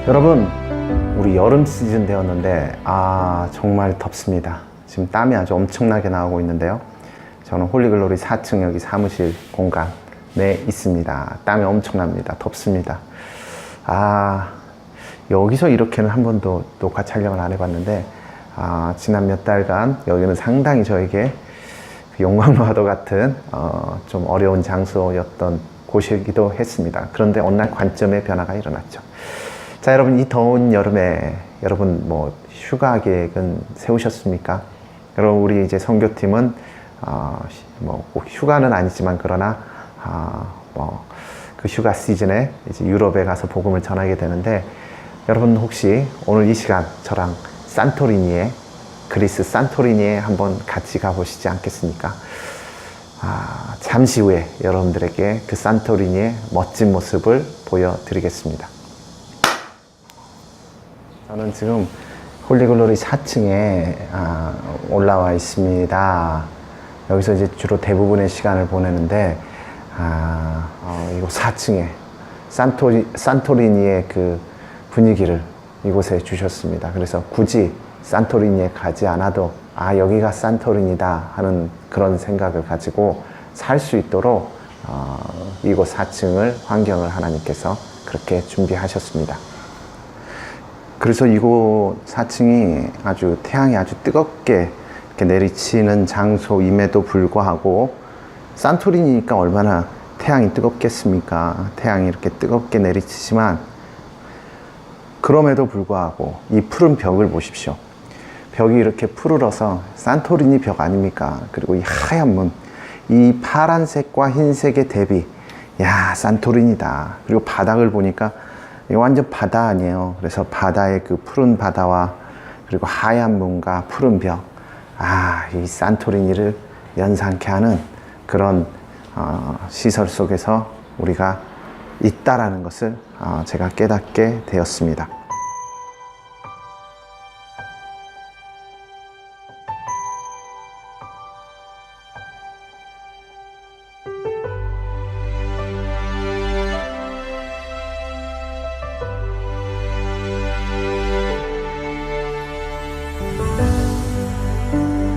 여러분, 우리 여름 시즌 되었는데 정말 덥습니다. 지금 땀이 아주 엄청나게 나오고 있는데요. 저는 홀리글로리 4층 여기 사무실 공간에 있습니다. 땀이 엄청납니다. 덥습니다. 여기서 이렇게는 한 번도 녹화 촬영을 안 해봤는데 지난 몇 달간 여기는 상당히 저에게 용광로와도 같은 좀 어려운 장소였던 곳이기도 했습니다. 그런데 어느 날 관점의 변화가 일어났죠. 자, 여러분, 이 더운 여름에 여러분 뭐 휴가 계획은 세우셨습니까? 여러분, 우리 이제 선교팀은 꼭 휴가는 아니지만 그러나 그 휴가 시즌에 이제 유럽에 가서 복음을 전하게 되는데, 여러분 혹시 오늘 이 시간 저랑 산토리니에, 그리스 산토리니에 한번 같이 가보시지 않겠습니까? 잠시 후에 여러분들에게 그 산토리니의 멋진 모습을 보여드리겠습니다. 저는 지금 홀리글로리 4층에 올라와 있습니다. 여기서 이제 주로 대부분의 시간을 보내는데 이곳 4층에 산토리니의 그 분위기를 이곳에 주셨습니다. 그래서 굳이 산토리니에 가지 않아도 여기가 산토리니다 하는 그런 생각을 가지고 살 수 있도록 이곳 4층을 환경을 하나님께서 그렇게 준비하셨습니다. 그래서 이곳 4층이 태양이 아주 뜨겁게 이렇게 내리치는 장소임에도 불구하고, 산토리니니까 얼마나 태양이 뜨겁겠습니까? 태양이 이렇게 뜨겁게 내리치지만 그럼에도 불구하고 이 푸른 벽을 보십시오. 벽이 이렇게 푸르러서 산토리니 벽 아닙니까? 그리고 이 하얀 문, 이 파란색과 흰색의 대비, 산토리니다. 그리고 바닥을 보니까 이거 완전 바다 아니에요. 그래서 바다의 그 푸른 바다와 그리고 하얀 문과 푸른 벽, 이 산토리니를 연상케 하는 그런 시설 속에서 우리가 있다라는 것을 제가 깨닫게 되었습니다.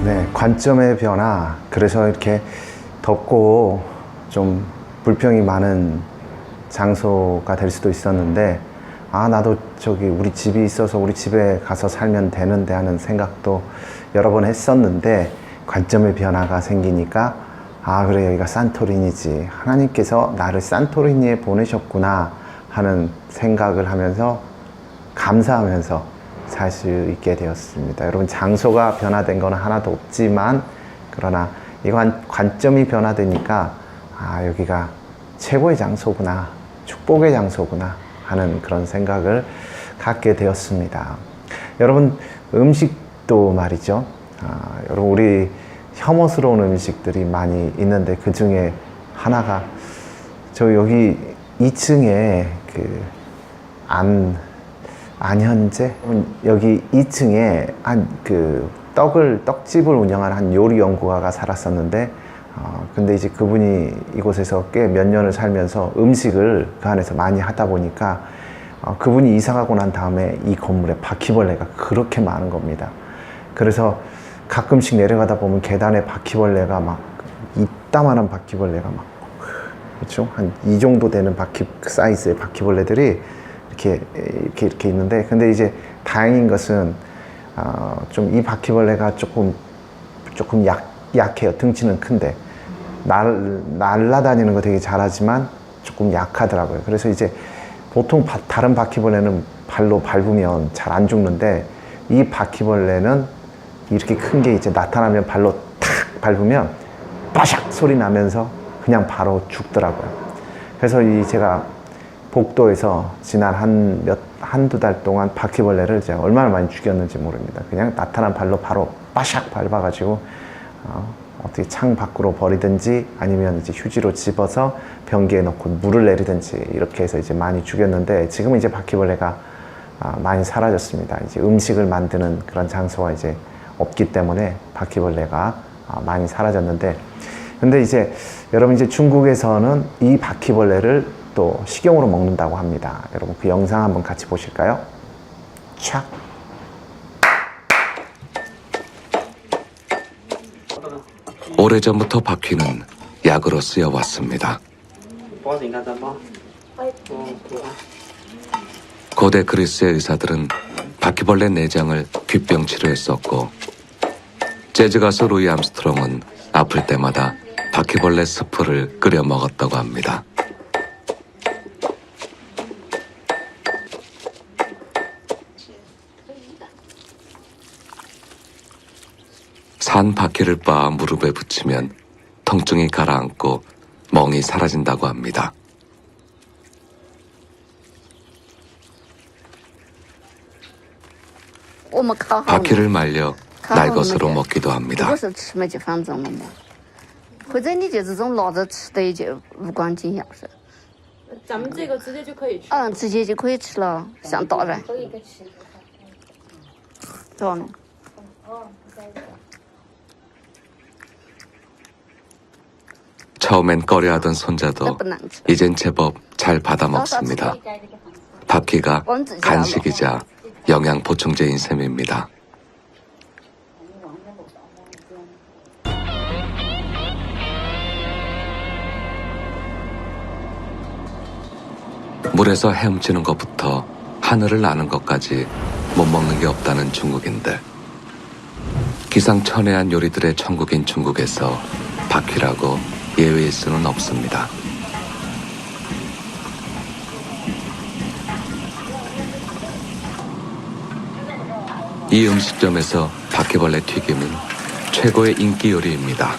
네, 관점의 변화. 그래서 이렇게 덥고 좀 불평이 많은 장소가 될 수도 있었는데, 나도 저기 우리 집이 있어서 우리 집에 가서 살면 되는데 하는 생각도 여러 번 했었는데, 관점의 변화가 생기니까 그래, 여기가 산토리니지, 하나님께서 나를 산토리니에 보내셨구나 하는 생각을 하면서 감사하면서 살 수 있게 되었습니다. 여러분, 장소가 변화된 건 하나도 없지만 그러나 이 관점이 변화되니까 여기가 최고의 장소구나, 축복의 장소구나 하는 그런 생각을 갖게 되었습니다. 여러분, 음식도 말이죠. 여러분, 우리 혐오스러운 음식들이 많이 있는데 그 중에 하나가 저 여기 2층에 안현재 여기 2층에 떡집을 운영하는 한 요리 연구가가 살았었는데, 근데 이제 그분이 이곳에서 꽤 몇 년을 살면서 음식을 그 안에서 많이 하다 보니까 그분이 이사 가고 난 다음에 이 건물에 바퀴벌레가 그렇게 많은 겁니다. 그래서 가끔씩 내려가다 보면 계단에 바퀴벌레가 막 이따만한 바퀴벌레가 막, 그렇죠? 한 이 정도 되는 사이즈의 바퀴벌레들이 이렇게 있는데, 근데 이제 다행인 것은 좀 이 바퀴벌레가 조금 약해요. 등치는 큰데 날라다니는 거 되게 잘하지만 조금 약하더라고요. 그래서 이제 보통 다른 바퀴벌레는 발로 밟으면 잘 안 죽는데, 이 바퀴벌레는 이렇게 큰 게 이제 나타나면 발로 탁 밟으면 빠샥 소리 나면서 그냥 바로 죽더라고요. 그래서 제가 복도에서 지난 한두 달 동안 바퀴벌레를 제가 얼마나 많이 죽였는지 모릅니다. 그냥 나타난 발로 바로 빠샥 밟아가지고 어떻게 창 밖으로 버리든지 아니면 이제 휴지로 집어서 변기에 넣고 물을 내리든지 이렇게 해서 이제 많이 죽였는데, 지금은 이제 바퀴벌레가 많이 사라졌습니다. 이제 음식을 만드는 그런 장소가 이제 없기 때문에 바퀴벌레가 많이 사라졌는데, 근데 이제 여러분, 이제 중국에서는 이 바퀴벌레를 또 식용으로 먹는다고 합니다. 여러분 그 영상 한번 같이 보실까요? 촥. 오래전부터 바퀴는 약으로 쓰여왔습니다. 고대 그리스의 의사들은 바퀴벌레 내장을 귓병 치료했었고, 재즈 가수 루이 암스트롱은 아플 때마다 바퀴벌레 스프를 끓여 먹었다고 합니다. 산 바퀴를 빻아 무릎에 붙이면 통증이 가라앉고 멍이 사라진다고 합니다. 바퀴를 말려 날 것으로 먹기도 합니다. 如果是吃嘛就放纵了嘛，或者你就这种拿着吃的也就无关紧要是。咱们这个直接就可以吃。直接就可以吃了，像大人。可以给吃。对呢。 처음엔 꺼려하던 손자도 이젠 제법 잘 받아 먹습니다. 바퀴가 간식이자 영양 보충제인 셈입니다. 물에서 헤엄치는 것부터 하늘을 나는 것까지 못 먹는 게 없다는 중국인들. 기상천외한 요리들의 천국인 중국에서 바퀴라고 예외일 수는 없습니다. 이 음식점에서 바퀴벌레 튀김은 최고의 인기 요리입니다.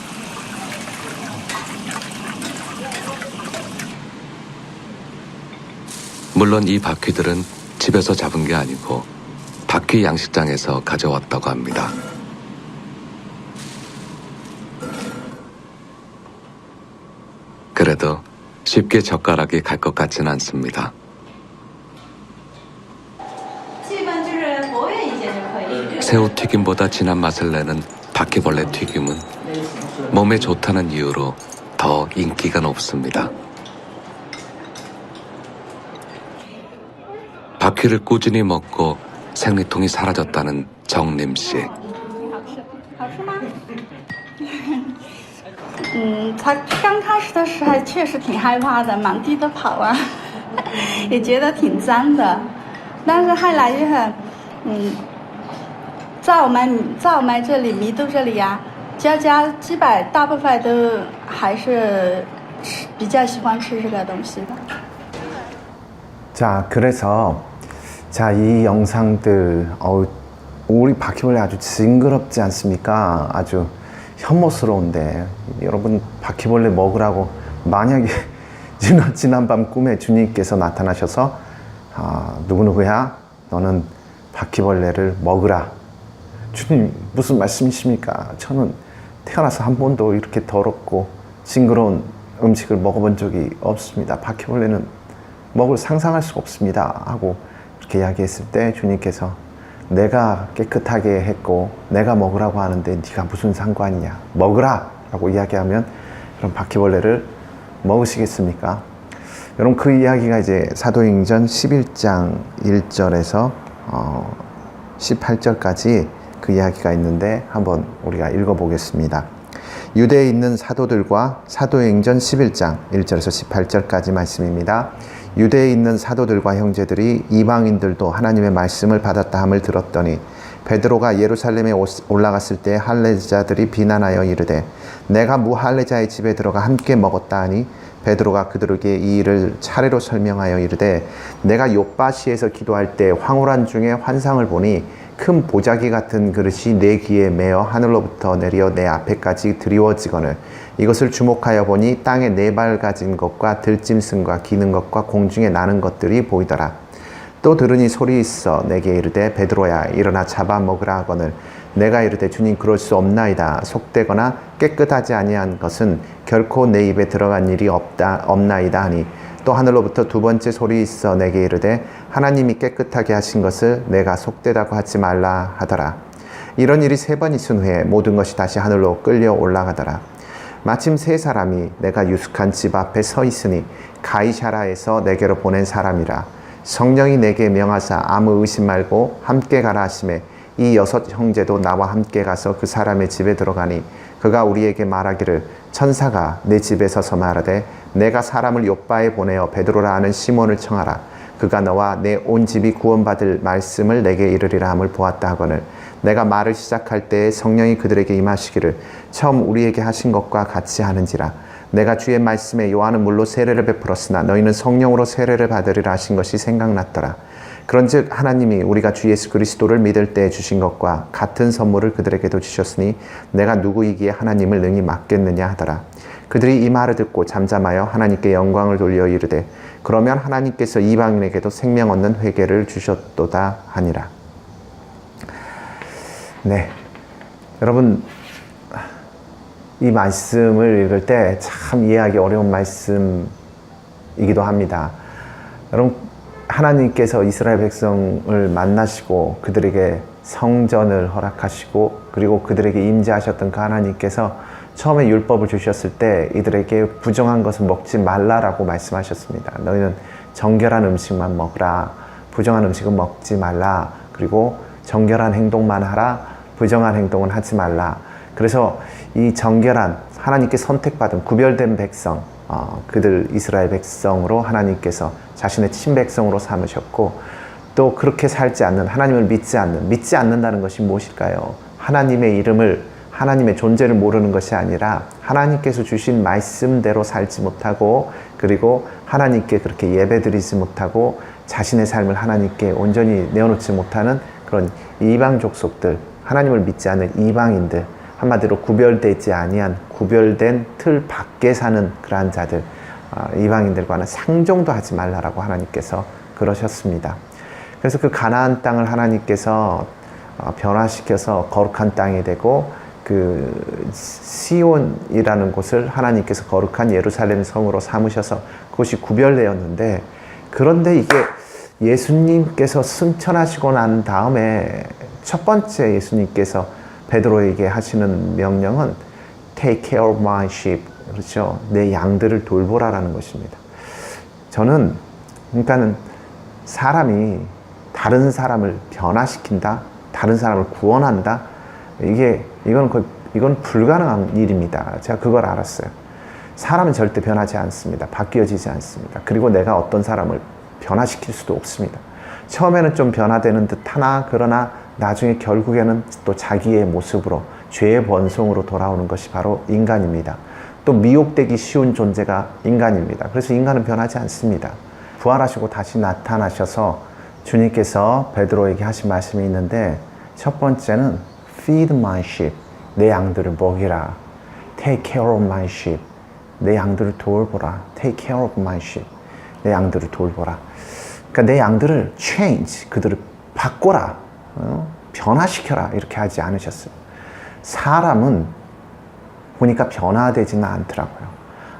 물론 이 바퀴들은 집에서 잡은 게 아니고 바퀴 양식장에서 가져왔다고 합니다. 그래도 쉽게 젓가락이 갈 것 같진 않습니다. 새우튀김보다 진한 맛을 내는 바퀴벌레 튀김은 몸에 좋다는 이유로 더 인기가 높습니다. 바퀴를 꾸준히 먹고 생리통이 사라졌다는 정림 씨. 他刚开始的时候确实挺害怕的，满地的跑啊，也觉得挺脏的。但是后来就很，在我们这里弥都这里啊，家基本大部分都还是比较喜欢吃这个东西的。 자, 그래서 이 영상들 우리 바퀴벌레 아주 징그럽지 않습니까? 아주 혐오스러운데 여러분 바퀴벌레 먹으라고 만약에 지난밤 꿈에 주님께서 나타나셔서 누구누구야 너는 바퀴벌레를 먹으라. 주님 무슨 말씀이십니까? 저는 태어나서 한 번도 이렇게 더럽고 징그러운 음식을 먹어본 적이 없습니다. 바퀴벌레는 먹을 상상할 수가 없습니다 하고 이렇게 이야기했을 때 주님께서 내가 깨끗하게 했고 내가 먹으라고 하는데 네가 무슨 상관이냐, 먹으라 라고 이야기하면 그럼 바퀴벌레를 먹으시겠습니까? 여러분 그 이야기가 이제 사도행전 11장 1절에서 18절까지 그 이야기가 있는데 한번 우리가 읽어보겠습니다. 유대에 있는 사도들과 사도행전 11장 1절에서 18절까지 말씀입니다. 유대에 있는 사도들과 형제들이 이방인들도 하나님의 말씀을 받았다 함을 들었더니 베드로가 예루살렘에 올라갔을 때 할례자들이 비난하여 이르되 내가 무할례자의 집에 들어가 함께 먹었다 하니 베드로가 그들에게 이 일을 차례로 설명하여 이르되 내가 욥바시에서 기도할 때 황홀한 중에 환상을 보니 큰 보자기 같은 그릇이 내 귀에 매어 하늘로부터 내려 내 앞에까지 드리워지거늘 이것을 주목하여 보니 땅에 네 발 가진 것과 들짐승과 기는 것과 공중에 나는 것들이 보이더라. 또 들으니 소리 있어 내게 이르되 베드로야 일어나 잡아 먹으라 하거늘 내가 이르되 주님 그럴 수 없나이다. 속되거나 깨끗하지 아니한 것은 결코 내 입에 들어간 일이 없나이다 하니 또 하늘로부터 두 번째 소리 있어 내게 이르되 하나님이 깨끗하게 하신 것을 내가 속되다고 하지 말라 하더라. 이런 일이 세 번 있은 후에 모든 것이 다시 하늘로 끌려 올라가더라. 마침 세 사람이 내가 유숙한 집 앞에 서 있으니 가이사라에서 내게로 보낸 사람이라. 성령이 내게 명하사 아무 의심 말고 함께 가라 하시매 이 6 형제도 나와 함께 가서 그 사람의 집에 들어가니 그가 우리에게 말하기를 천사가 내 집에 서서 말하되 내가 사람을 욥바에 보내어 베드로라 하는 시몬을 청하라. 그가 너와 내 온 집이 구원받을 말씀을 내게 이르리라 함을 보았다 하거늘 내가 말을 시작할 때에 성령이 그들에게 임하시기를 처음 우리에게 하신 것과 같이 하는지라. 내가 주의 말씀에 요한은 물로 세례를 베풀었으나 너희는 성령으로 세례를 받으리라 하신 것이 생각났더라. 그런즉 하나님이 우리가 주 예수 그리스도를 믿을 때 주신 것과 같은 선물을 그들에게도 주셨으니 내가 누구이기에 하나님을 능히 맡겠느냐 하더라. 그들이 이 말을 듣고 잠잠하여 하나님께 영광을 돌려 이르되 그러면 하나님께서 이방인에게도 생명 얻는 회개를 주셨도다 하니라. 네, 여러분 이 말씀을 읽을 때 참 이해하기 어려운 말씀이기도 합니다. 여러분 하나님께서 이스라엘 백성을 만나시고 그들에게 성전을 허락하시고 그리고 그들에게 임재하셨던 그 하나님께서 처음에 율법을 주셨을 때 이들에게 부정한 것을 먹지 말라라고 말씀하셨습니다. 너희는 정결한 음식만 먹으라. 부정한 음식은 먹지 말라. 그리고 정결한 행동만 하라. 부정한 행동은 하지 말라. 그래서 이 정결한 하나님께 선택받은 구별된 백성, 그들 이스라엘 백성으로 하나님께서 자신의 친백성으로 삼으셨고 또 그렇게 살지 않는 하나님을 믿지 않는다는 것이 무엇일까요? 하나님의 이름을 하나님의 존재를 모르는 것이 아니라 하나님께서 주신 말씀대로 살지 못하고 그리고 하나님께 그렇게 예배드리지 못하고 자신의 삶을 하나님께 온전히 내어놓지 못하는 그런 이방 족속들, 하나님을 믿지 않는 이방인들, 한마디로 구별되지 아니한 구별된 틀 밖에 사는 그러한 자들, 이방인들과는 상종도 하지 말라라고 하나님께서 그러셨습니다. 그래서 그 가나안 땅을 하나님께서 변화시켜서 거룩한 땅이 되고 그 시온이라는 곳을 하나님께서 거룩한 예루살렘 성으로 삼으셔서 그곳이 구별되었는데, 그런데 이게 예수님께서 승천하시고 난 다음에 첫 번째 예수님께서 베드로에게 하시는 명령은 Take care of my sheep, 그렇죠? 내 양들을 돌보라라는 것입니다. 저는 그러니까는 사람이 다른 사람을 변화시킨다, 다른 사람을 구원한다, 이건 불가능한 일입니다. 제가 그걸 알았어요. 사람은 절대 변하지 않습니다. 바뀌어지지 않습니다. 그리고 내가 어떤 사람을 변화시킬 수도 없습니다. 처음에는 좀 변화되는 듯 하나, 그러나 나중에 결국에는 또 자기의 모습으로 죄의 본성으로 돌아오는 것이 바로 인간입니다. 또 미혹되기 쉬운 존재가 인간입니다. 그래서 인간은 변하지 않습니다. 부활하시고 다시 나타나셔서 주님께서 베드로에게 하신 말씀이 있는데, 첫 번째는 Feed my sheep, 내 양들을 먹이라. Take care of my sheep, 내 양들을 돌보라. Take care of my sheep, 내 양들을 돌보라. 그러니까 내 양들을 change, 그들을 바꿔라, 변화시켜라, 이렇게 하지 않으셨어요. 사람은 보니까 변화되지는 않더라고요.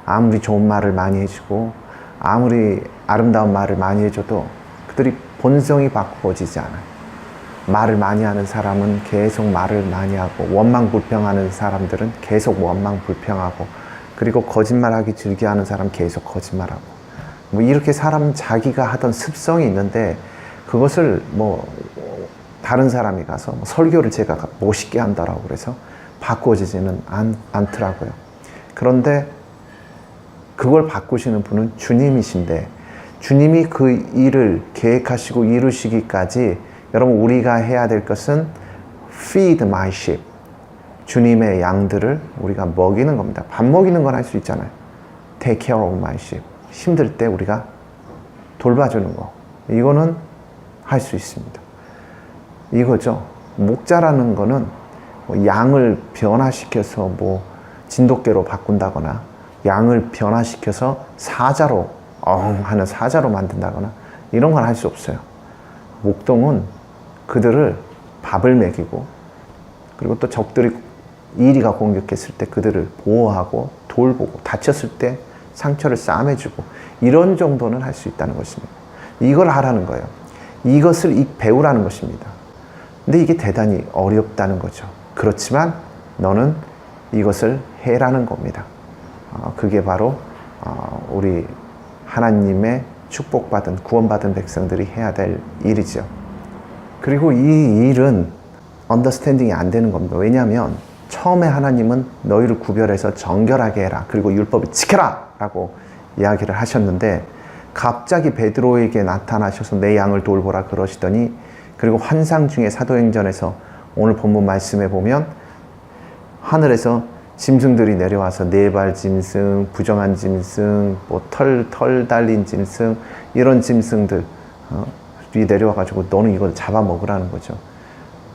아무리 좋은 말을 많이 해주고 아무리 아름다운 말을 많이 해줘도 그들이 본성이 바꿔지지 않아요. 말을 많이 하는 사람은 계속 말을 많이 하고, 원망불평하는 사람들은 계속 원망불평하고, 그리고 거짓말하기 즐겨하는 사람 계속 거짓말하고, 뭐 이렇게 사람은 자기가 하던 습성이 있는데 그것을 뭐 다른 사람이 가서 설교를 제가 멋있게 한다라고 그래서 바꿔지지는 않더라고요. 그런데 그걸 바꾸시는 분은 주님이신데, 주님이 그 일을 계획하시고 이루시기까지 여러분 우리가 해야 될 것은 feed my sheep, 주님의 양들을 우리가 먹이는 겁니다. 밥 먹이는 건 할 수 있잖아요. take care of my sheep, 힘들 때 우리가 돌봐주는 거, 이거는 할 수 있습니다. 이거죠. 목자라는 거는 뭐 양을 변화시켜서 뭐 진돗개로 바꾼다거나 양을 변화시켜서 사자로 하는 사자로 만든다거나 이런 건 할 수 없어요. 목동은 그들을 밥을 먹이고, 그리고 또 적들이 이리가 공격했을 때 그들을 보호하고 돌보고, 다쳤을 때 상처를 싸매주고, 이런 정도는 할 수 있다는 것입니다. 이걸 하라는 거예요. 이것을 배우라는 것입니다. 근데 이게 대단히 어렵다는 거죠. 그렇지만 너는 이것을 해라는 겁니다. 그게 바로 우리 하나님의 축복받은 구원받은 백성들이 해야 될 일이죠. 그리고 이 일은 언더스탠딩이 안 되는 겁니다. 왜냐하면 처음에 하나님은 너희를 구별해서 정결하게 해라, 그리고 율법을 지켜라 라고 이야기를 하셨는데, 갑자기 베드로에게 나타나셔서 내 양을 돌보라 그러시더니, 그리고 환상 중에 사도행전에서 오늘 본문 말씀에 보면 하늘에서 짐승들이 내려와서 네발 짐승, 부정한 짐승, 뭐 털 달린 짐승, 이런 짐승들이 내려와가지고 너는 이걸 잡아먹으라는 거죠.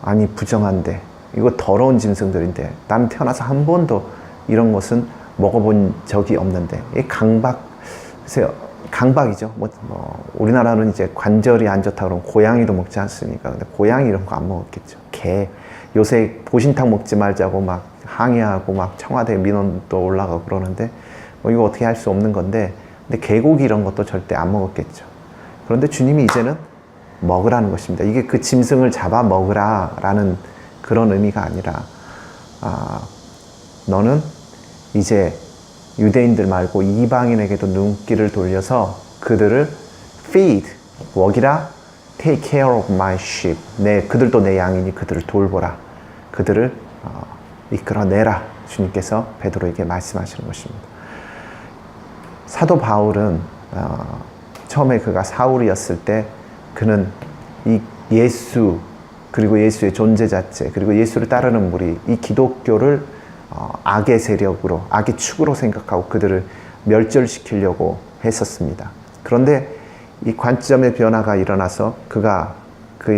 아니, 부정한데, 이거 더러운 짐승들인데 나는 태어나서 한 번도 이런 것은 먹어본 적이 없는데, 이 강박이죠. 우리나라는 이제 관절이 안 좋다 그러면 고양이도 먹지 않습니까? 근데 고양이 이런 거 안 먹었겠죠. 개, 요새 보신탕 먹지 말자고 막 항의하고 막 청와대 민원도 올라가고 그러는데, 이거 어떻게 할 수 없는 건데, 근데 개고기 이런 것도 절대 안 먹었겠죠. 그런데 주님이 이제는 먹으라는 것입니다. 이게 그 짐승을 잡아 먹으라라는 그런 의미가 아니라, 너는 이제 유대인들 말고 이방인에게도 눈길을 돌려서 그들을 feed, 먹이라, take care of my sheep. 그들도 내 양이니 그들을 돌보라. 그들을 이끌어내라. 주님께서 베드로에게 말씀하시는 것입니다. 사도 바울은 처음에 그가 사울이었을 때 그는 이 예수, 그리고 예수의 존재 자체, 그리고 예수를 따르는 무리, 이 기독교를 악의 세력으로, 악의 축으로 생각하고 그들을 멸절시키려고 했었습니다. 그런데 이 관점의 변화가 일어나서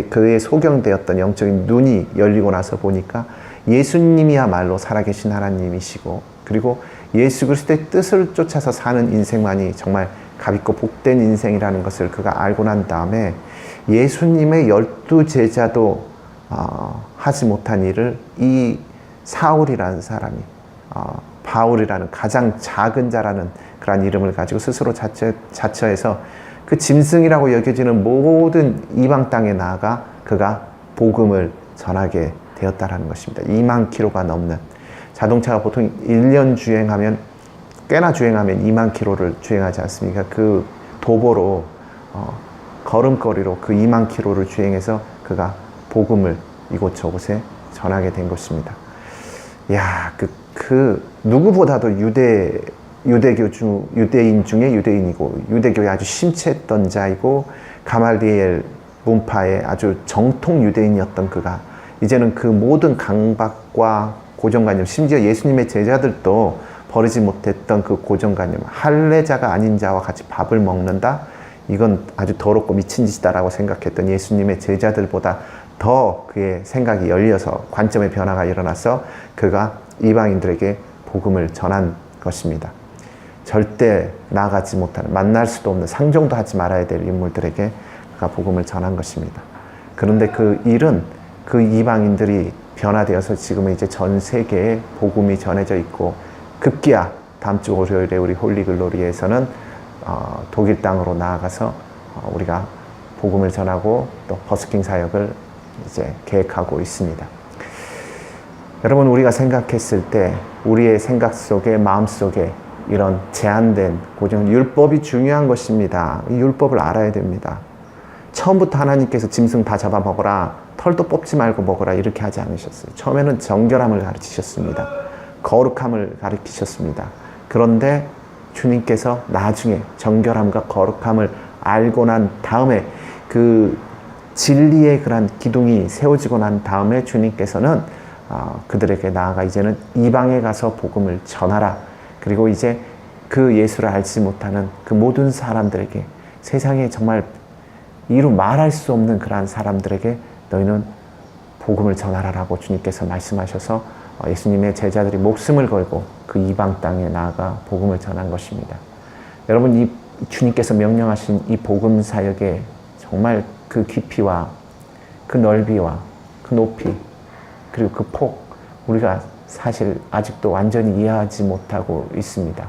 그의 소경되었던 영적인 눈이 열리고 나서 보니까 예수님이야말로 살아계신 하나님이시고, 그리고 예수 그리스도의 뜻을 쫓아서 사는 인생만이 정말 값있고 복된 인생이라는 것을 그가 알고 난 다음에 예수님의 12제자도 하지 못한 일을 이 사울이라는 사람이, 바울이라는 가장 작은 자라는 그런 이름을 가지고 스스로 자처해서 그 짐승이라고 여겨지는 모든 이방 땅에 나아가 그가 복음을 전하게 되었다라는 것입니다. 2만 킬로가 넘는, 자동차가 보통 1년 주행하면, 꽤나 주행하면 2만 킬로를 주행하지 않습니까? 그 도보로 걸음거리로 그 2만 킬로를 주행해서 그가 복음을 이곳저곳에 전하게 된 것입니다. 야, 그 누구보다도 유대인 중에 유대인이고, 유대교에 아주 심취했던 자이고, 가말리엘 문파의 아주 정통 유대인이었던 그가 이제는 그 모든 강박과 고정관념, 심지어 예수님의 제자들도 버리지 못했던 그 고정관념, 할례자가 아닌 자와 같이 밥을 먹는다? 이건 아주 더럽고 미친 짓이다라고 생각했던 예수님의 제자들보다 더 그의 생각이 열려서 관점의 변화가 일어나서 그가 이방인들에게 복음을 전한 것입니다. 절대 나아가지 못하는, 만날 수도 없는, 상종도 하지 말아야 될 인물들에게 그가 복음을 전한 것입니다. 그런데 그 일은 그 이방인들이 변화되어서 지금은 이제 전 세계에 복음이 전해져 있고, 급기야 다음 주 월요일에 우리 홀리글로리에서는 독일 땅으로 나아가서 우리가 복음을 전하고 또 버스킹 사역을 이제 계획하고 있습니다. 여러분, 우리가 생각했을 때 우리의 생각 속에, 마음 속에 이런 제한된 고정, 율법이 중요한 것입니다. 이 율법을 알아야 됩니다. 처음부터 하나님께서 짐승 다 잡아먹어라, 털도 뽑지 말고 먹어라, 이렇게 하지 않으셨어요. 처음에는 정결함을 가르치셨습니다. 거룩함을 가르치셨습니다. 그런데 주님께서 나중에 정결함과 거룩함을 알고 난 다음에, 그 진리의 그런 기둥이 세워지고 난 다음에 주님께서는 그들에게 나아가 이제는 이방에 가서 복음을 전하라. 그리고 이제 그 예수를 알지 못하는 그 모든 사람들에게, 세상에 정말 이루 말할 수 없는 그러한 사람들에게 너희는 복음을 전하라라고 주님께서 말씀하셔서 예수님의 제자들이 목숨을 걸고 그 이방 땅에 나아가 복음을 전한 것입니다. 여러분, 이 주님께서 명령하신 이 복음 사역에 정말 그 깊이와 그 넓이와 그 높이, 그리고 그 폭, 우리가 사실 아직도 완전히 이해하지 못하고 있습니다.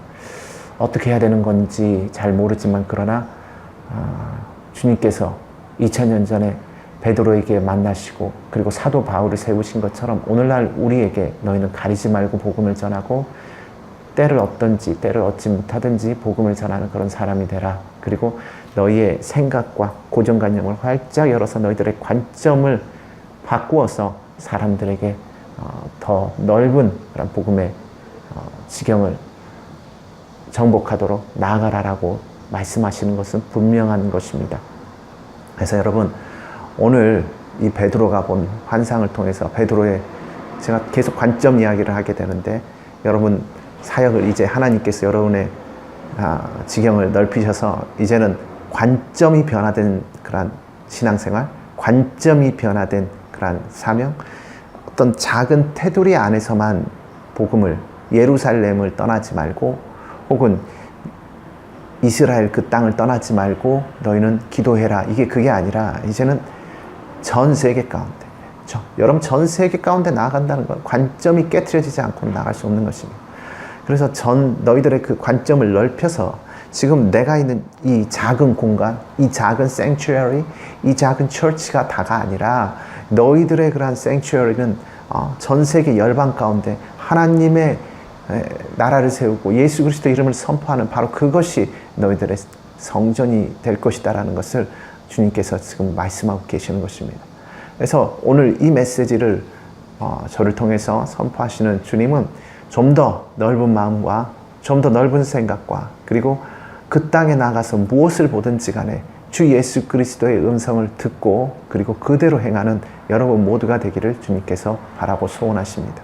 어떻게 해야 되는 건지 잘 모르지만, 그러나 주님께서 2000년 전에 베드로에게 만나시고 그리고 사도 바울을 세우신 것처럼 오늘날 우리에게 너희는 가리지 말고 복음을 전하고 때를 얻든지 때를 얻지 못하든지 복음을 전하는 그런 사람이 되라. 그리고 너희의 생각과 고정관념을 활짝 열어서 너희들의 관점을 바꾸어서 사람들에게 더 넓은 그런 복음의 지경을 정복하도록 나아가라라고 말씀하시는 것은 분명한 것입니다. 그래서 여러분 오늘 이 베드로가 본 환상을 통해서 베드로의 제가 계속 관점 이야기를 하게 되는데 여러분 사역을 이제 하나님께서 여러분의 지경을 넓히셔서 이제는 관점이 변화된 그런 신앙생활, 관점이 변화된 그런 사명, 어떤 작은 테두리 안에서만 복음을 예루살렘을 떠나지 말고 혹은 이스라엘 그 땅을 떠나지 말고 너희는 기도해라. 이게 그게 아니라 이제는 전 세계 가운데 여러분 전 세계 가운데 나아간다는 건 관점이 깨트려지지 않고 나아갈 수 없는 것입니다. 그래서 너희들의 그 관점을 넓혀서 지금 내가 있는 이 작은 공간, 이 작은 sanctuary, 이 작은 church가 다가 아니라 너희들의 그러한 sanctuary는 전 세계 열방 가운데 하나님의 나라를 세우고 예수 그리스도 이름을 선포하는 바로 그것이 너희들의 성전이 될 것이다라는 것을 주님께서 지금 말씀하고 계시는 것입니다. 그래서 오늘 이 메시지를 저를 통해서 선포하시는 주님은 좀 더 넓은 마음과 좀 더 넓은 생각과 그리고 그 땅에 나가서 무엇을 보든지 간에 주 예수 그리스도의 음성을 듣고 그리고 그대로 행하는 여러분 모두가 되기를 주님께서 바라고 소원하십니다.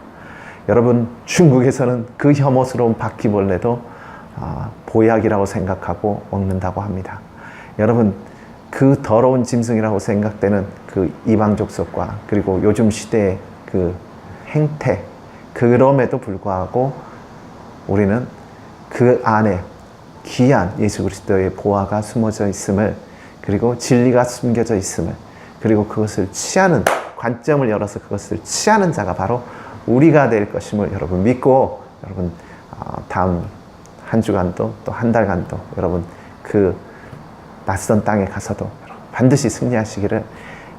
여러분 중국에서는 그 혐오스러운 바퀴벌레도 보약이라고 생각하고 먹는다고 합니다. 여러분 그 더러운 짐승이라고 생각되는 그 이방 족속과 그리고 요즘 시대의 그 행태 그럼에도 불구하고 우리는 그 안에 귀한 예수 그리스도의 보화가 숨어져 있음을 그리고 진리가 숨겨져 있음을 그리고 그것을 취하는 관점을 열어서 그것을 취하는 자가 바로 우리가 될 것임을 여러분 믿고 여러분 다음 한 주간도 또 한 달간도 여러분 그 낯선 땅에 가서도 반드시 승리하시기를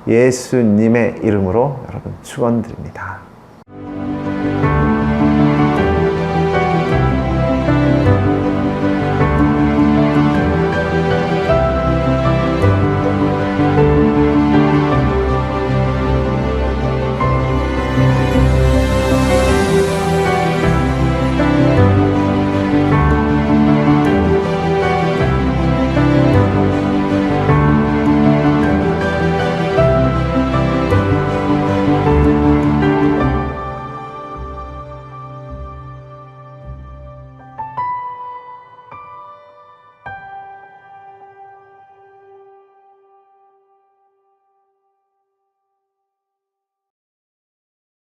예수님의 이름으로 여러분 축원드립니다.